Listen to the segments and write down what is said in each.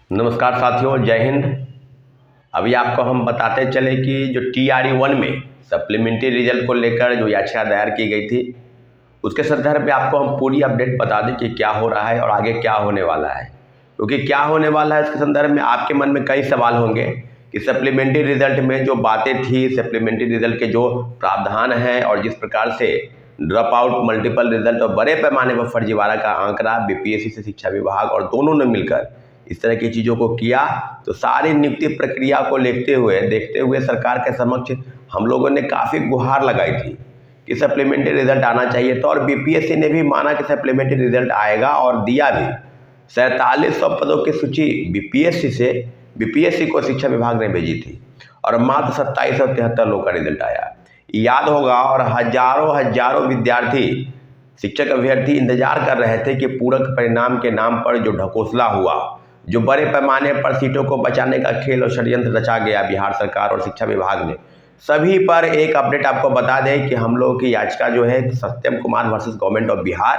नमस्कार साथियों, जय हिंद। अभी आपको हम बताते चले कि जो TRE-1 में सप्लीमेंट्री रिजल्ट को लेकर जो याचिका दायर की गई थी, उसके संदर्भ में आपको हम पूरी अपडेट बता दें कि क्या हो रहा है और आगे क्या होने वाला है। क्योंकि क्या होने वाला है इसके संदर्भ में आपके मन में कई सवाल होंगे कि सप्लीमेंट्री रिजल्ट में जो बातें थी, सप्लीमेंट्री रिजल्ट के जो प्रावधान हैं और जिस प्रकार से ड्रॉप आउट, मल्टीपल रिजल्ट और बड़े पैमाने पर फर्जीवाड़ा का आंकड़ा BPSC से शिक्षा विभाग और दोनों ने मिलकर इस तरह की चीज़ों को किया, तो सारी नियुक्ति प्रक्रिया को देखते हुए सरकार के समक्ष हम लोगों ने काफ़ी गुहार लगाई थी कि सप्लीमेंट्री रिजल्ट आना चाहिए था। और BPSC ने भी माना कि सप्लीमेंट्री रिजल्ट आएगा और दिया भी। 4700 पदों की सूची BPSC को शिक्षा विभाग ने भेजी थी और मात्र 2773 लोगों का रिजल्ट आया। याद होगा, और हजारों विद्यार्थी, शिक्षक अभ्यर्थी इंतजार कर रहे थे कि पूरक परिणाम के नाम पर जो ढकोसला हुआ, जो बड़े पैमाने पर सीटों को बचाने का खेल और षड्यंत्र रचा गया बिहार सरकार और शिक्षा विभाग ने, सभी पर एक अपडेट आपको बता दें कि हम लोगों की याचिका जो है Satyam Kumar versus government of Bihar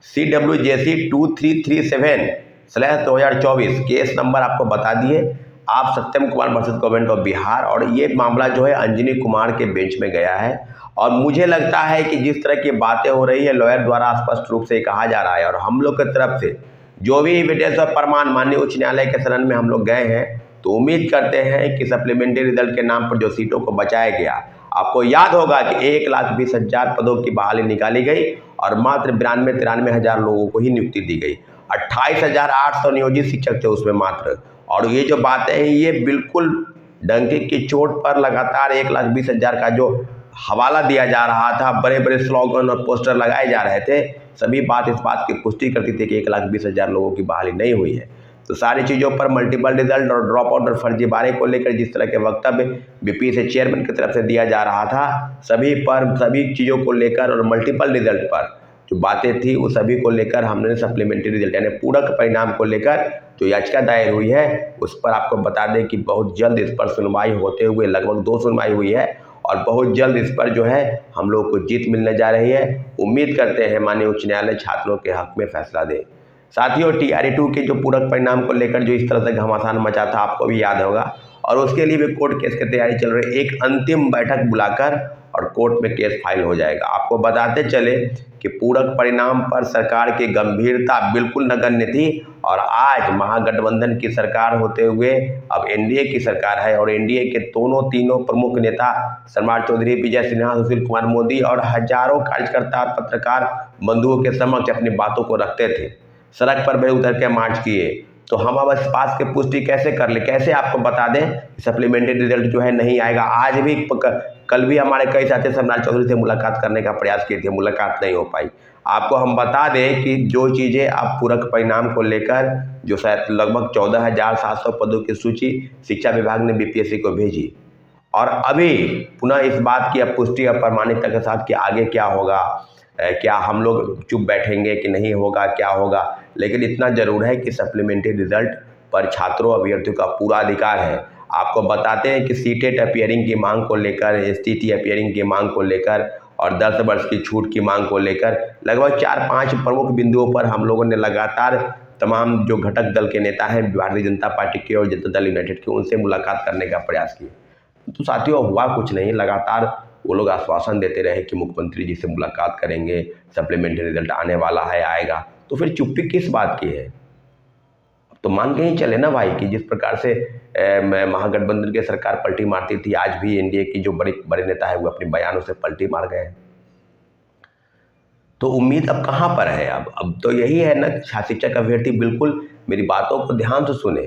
CWJC 2337/2024 case number आपको बता दिए आप, Satyam Kumar versus government of Bihar. और ये मामला जो है अंजनी कुमार के बेंच में गया है। और मुझे लगता है कि जिस तरह की बातें हो रही है, लॉयर द्वारा स्पष्ट रूप से कहा जा रहा है और हम लोग की तरफ से जो भी एविडेंस और प्रमाण माननीय उच्च न्यायालय के शरण में हम लोग गए हैं, तो उम्मीद करते हैं कि सप्लीमेंट्री रिजल्ट के नाम पर जो सीटों को बचाया गया, आपको याद होगा कि 1,20,000 पदों की बहाली निकाली गई और मात्र 93 हज़ार लोगों को ही नियुक्ति दी गई। 28,800 नियोजित शिक्षक थे उसमें मात्र। और ये जो बातें हैं, ये बिल्कुल डंके की चोट पर लगातार 1,20,000 का जो हवाला दिया जा रहा था, बड़े बड़े स्लोगन और पोस्टर लगाए जा रहे थे, सभी बात इस बात की पुष्टि करती थी कि 1,20,000 लोगों की बहाली नहीं हुई है। तो सारी चीज़ों पर मल्टीपल रिजल्ट और ड्रॉप आउट और फर्जीवाड़े को लेकर जिस तरह के वक्तव्य BPSC चेयरमैन की तरफ से दिया जा रहा था, सभी चीज़ों को लेकर और मल्टीपल रिजल्ट पर जो बातें थी, वो सभी को लेकर हमने सप्लीमेंट्री रिजल्ट यानी पूरक परिणाम को लेकर जो याचिका दायर हुई है, उस पर आपको बता दें कि बहुत जल्द इस पर सुनवाई होते हुए, लगभग 2 सुनवाई हुई है और बहुत जल्द इस पर जो है हम लोग को जीत मिलने जा रही है। उम्मीद करते हैं माननीय उच्च न्यायालय छात्रों के हक में फैसला दे। साथियों, TRE-2 के जो पूरक परिणाम को लेकर जो इस तरह से घमासान मचा था, आपको भी याद होगा, और उसके लिए भी कोर्ट केस की तैयारी चल रही है। एक अंतिम बैठक बुलाकर और कोर्ट में केस फाइल हो जाएगा। आपको बताते चले कि पूरक परिणाम पर सरकार की गंभीरता बिल्कुल नगण्य थी और आज महागठबंधन की सरकार होते हुए अब NDA की सरकार है और NDA के तीनों प्रमुख नेता सम्राट चौधरी, विजय सिन्हा, सुशील कुमार मोदी और हजारों कार्यकर्ता और पत्रकार बंधुओं के समक्ष अपनी बातों को रखते थे, सड़क पर भी उतर के मार्च किए। तो हम अब इस बात की पुष्टि कैसे कर ले, कैसे आपको बता दें सप्लीमेंट्री रिजल्ट जो है नहीं आएगा। आज भी कल भी हमारे कई साथी सम्राट चौधरी से मुलाकात करने का प्रयास किए थे, मुलाकात नहीं हो पाई। आपको हम बता दें कि जो चीज़ें आप पूरक परिणाम को लेकर जो शायद लगभग 14,700 पदों की सूची शिक्षा विभाग ने BPSC को भेजी और अभी पुनः इस बात की पुष्टि और प्रमाणिकता के साथ कि आगे क्या होगा, क्या हम लोग चुप बैठेंगे कि नहीं होगा, क्या होगा। लेकिन इतना ज़रूर है कि सप्लीमेंट्री रिजल्ट पर छात्रों अभ्यर्थियों का पूरा अधिकार है। आपको बताते हैं कि सीटेट अपीयरिंग की मांग को लेकर, STT अपीयरिंग की मांग को लेकर और 10 वर्ष की छूट की मांग को लेकर लगभग 4-5 प्रमुख बिंदुओं पर हम लोगों ने लगातार तमाम जो घटक दल के नेता हैं भारतीय जनता पार्टी के और जनता दल यूनाइटेड के, उनसे मुलाकात करने का प्रयास किया। तो साथियों, हुआ कुछ नहीं। लगातार वो लोग आश्वासन देते रहे कि मुख्यमंत्री जी से मुलाकात करेंगे, सप्लीमेंट्री रिजल्ट आने वाला है, आएगा। तो फिर चुप्पी किस बात की है? अब तो मान के ही चले ना भाई कि जिस प्रकार से महागठबंधन की सरकार पलटी मारती थी, आज भी NDA की जो बड़े नेता है वो अपने बयानों से पलटी मार गए। तो उम्मीद अब कहाँ पर है? अब तो यही है ना, शिक्षक अभ्यर्थी बिल्कुल मेरी बातों को ध्यान से सुने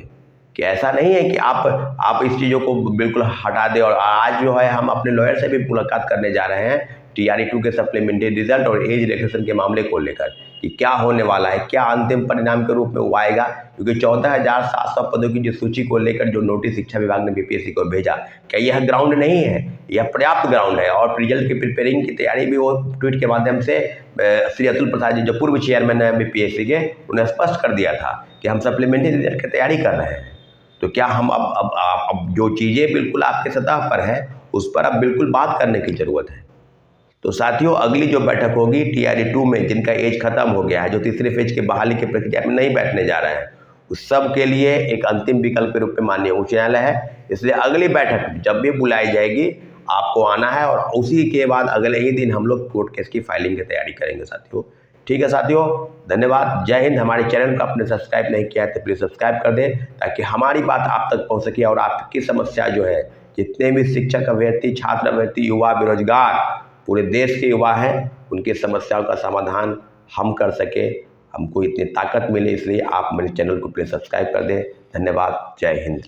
कि ऐसा नहीं है कि आप इस चीज़ों को बिल्कुल हटा दें। और आज जो है हम अपने लॉयर से भी मुलाकात करने जा रहे हैं TRE-2 के सप्लीमेंट्री रिजल्ट और एज रिलैक्सेशन के मामले को लेकर कि क्या होने वाला है, क्या अंतिम परिणाम के रूप में वो आएगा। क्योंकि 14,700 पदों की जो सूची को लेकर जो नोटिस शिक्षा विभाग ने BPSC को भेजा, क्या यह ग्राउंड नहीं है? यह पर्याप्त ग्राउंड है। और रिजल्ट की प्रिपेयरिंग की तैयारी भी वो ट्वीट के माध्यम से श्री अतुल प्रसाद जी, जो पूर्व चेयरमैन है BPSC के, उन्हें स्पष्ट कर दिया था कि हम सप्लीमेंट्री रिजल्ट की तैयारी कर रहे हैं। तो क्या हम अब जो चीज़ें बिल्कुल आपके सतह पर है, उस पर अब बिल्कुल बात करने की ज़रूरत है। तो साथियों, अगली जो बैठक होगी TRE-2 में, जिनका एज खत्म हो गया है, जो तीसरे फेज की बहाली की प्रक्रिया में नहीं बैठने जा रहे हैं, उस सब के लिए एक अंतिम विकल्प के रूप में माननीय उच्च न्यायालय है। इसलिए अगली बैठक जब भी बुलाई जाएगी आपको आना है और उसी के बाद अगले ही दिन हम लोग कोर्ट केस की फाइलिंग की तैयारी करेंगे साथियों। ठीक है साथियों, धन्यवाद, जय हिंद। हमारे चैनल को आपने सब्सक्राइब नहीं किया है तो प्लीज़ सब्सक्राइब कर दें ताकि हमारी बात आप तक पहुंच सके और आपकी समस्या जो है, जितने भी शिक्षक अभ्यर्थी, छात्र अभ्यर्थी, युवा, बेरोजगार, पूरे देश के युवा हैं, उनकी समस्याओं का समाधान हम कर सके, हमको इतनी ताकत मिले। इसलिए आप मेरे चैनल को प्लीज़ सब्सक्राइब कर दें। धन्यवाद, जय हिंद।